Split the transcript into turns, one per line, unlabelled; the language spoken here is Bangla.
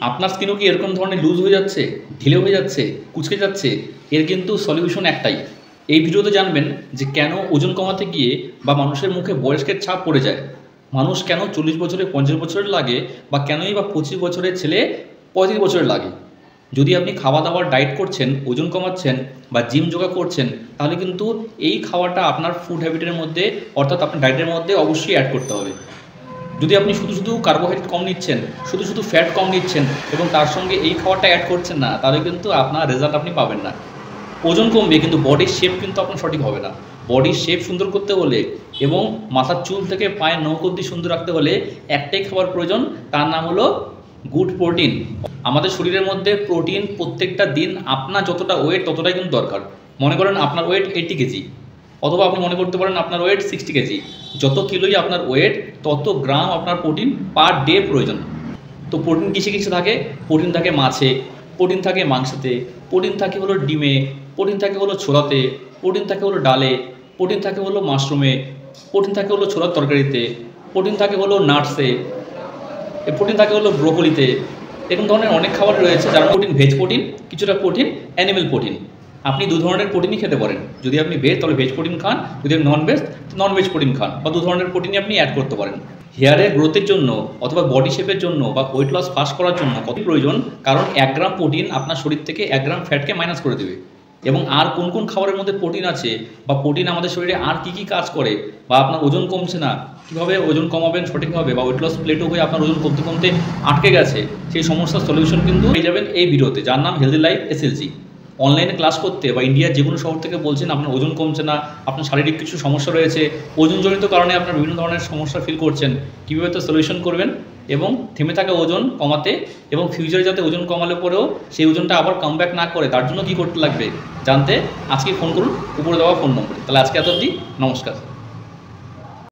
আপনার স্কিনও কি এরকম ধরনের লুজ হয়ে যাচ্ছে, ঢিলে হয়ে যাচ্ছে, কুঁচকে যাচ্ছে? এর কিন্তু সলিউশন একটাই। এই ভিডিওতে জানবেন যে কেন ওজন কমাতে গিয়ে বা মানুষের মুখে বয়স্কের ছাপ পড়ে যায়, মানুষ কেন 40 বছরে 50 বছরের লাগে, বা কেনই বা 25 বছরের ছেলে 35 বছরের লাগে। যদি আপনি খাওয়া দাওয়ার ডায়েট করছেন, ওজন কমাচ্ছেন বা জিম যোগা করছেন, তাহলে কিন্তু এই খাওয়াটা আপনার ফুড হ্যাবিটের মধ্যে, অর্থাৎ আপনার ডায়েটের মধ্যে অবশ্যই অ্যাড করতে হবে। যদি আপনি শুধু শুধু কার্বোহাইড্রেট কম নিচ্ছেন, শুধু শুধু ফ্যাট কম নিচ্ছেন এবং তার সঙ্গে এই খাবারটা অ্যাড করছেন না, তাহলে কিন্তু আপনার রেজাল্ট আপনি পাবেন না। ওজন কমবে কিন্তু বডির শেপ কিন্তু আপনার সঠিক হবে না। বডির শেপ সুন্দর করতে হলে এবং মাথার চুল থেকে পায়ের নখ অবধি সুন্দর রাখতে হলে একটাই খাবার প্রয়োজন, তার নাম হলো গুড প্রোটিন। আমাদের শরীরের মধ্যে প্রোটিন প্রত্যেকটা দিন আপনার যতটা ওয়েট ততটাই কিন্তু দরকার। মনে করেন আপনার ওয়েট 80 কেজি, অথবা আপনি মনে করতে পারেন আপনার ওয়েট 60 কেজি। যত কিলোই আপনার ওয়েট তত গ্রাম আপনার প্রোটিন পার ডে প্রয়োজন। তো প্রোটিন কিসে কিসে থাকে? প্রোটিন থাকে মাছে, প্রোটিন থাকে মাংসতে, প্রোটিন থাকে হলো ডিমে, প্রোটিন থাকে হলো ছোলাতে, প্রোটিন থাকে হলো ডালে, প্রোটিন থাকে হলো মাশরুমে, প্রোটিন থাকে হলো ছোলার তরকারিতে, প্রোটিন থাকে হলো নাটসে, প্রোটিন থাকে হলো ব্রোকলিতে। এরকম ধরনের অনেক খাবার রয়েছে যার প্রোটিন ভেজ প্রোটিন, কিছুটা প্রোটিন অ্যানিমেল প্রোটিন। আপনি দু ধরনের প্রোটিনই খেতে পারেন। যদি আপনি ভেজ তাহলে ভেজ প্রোটিন খান, যদি আপনি non veg non veg protein খান, বা দু ধরনের প্রোটিনই আপনি অ্যাড করতে পারেন। হেয়ারের গ্রোথের জন্য অথবা বডি শেপের জন্য বা ওয়েট লস ফাস্ট করার জন্য কত প্রয়োজন? কারণ 1 গ্রাম প্রোটিন আপনার শরীর থেকে 1 গ্রাম ফ্যাটকে মাইনাস করে দেবে। এবং আর কোন কোন খাবারের মধ্যে প্রোটিন আছে, বা প্রোটিন আমাদের শরীরে আর কী কী কাজ করে, বা আপনার ওজন কমছে না কীভাবে ওজন কমাবেন সঠিকভাবে, বা ওয়েট লস প্লেটও হয়ে আপনার ওজন কমতে কমতে আটকে গেছে, সেই সমস্যার সলিউশন কিন্তু পেয়ে যাবেন এই ভিডিওতে, যার নাম হেলদি লাইফ এসএলজি। অনলাইনে ক্লাস করতে বা ইন্ডিয়ার যে কোনো শহর থেকে বলছেন আপনার ওজন কমছে না, আপনার শারীরিক কিছু সমস্যা রয়েছে, ওজনজনিত কারণে আপনার বিভিন্ন ধরনের সমস্যা ফিল করছেন, কীভাবে তো সলিউশন করবেন এবং থেমে থাকা ওজন কমাতে, এবং ফিউচারে যাতে ওজন কমালে পরেও সেই ওজনটা আবার কামব্যাক না করে, তার জন্য কী করতে লাগবে জানতে আজকে ফোন করুন উপরে দেওয়া ফোন নম্বরে। তাহলে আজকে এত অবধি, নমস্কার।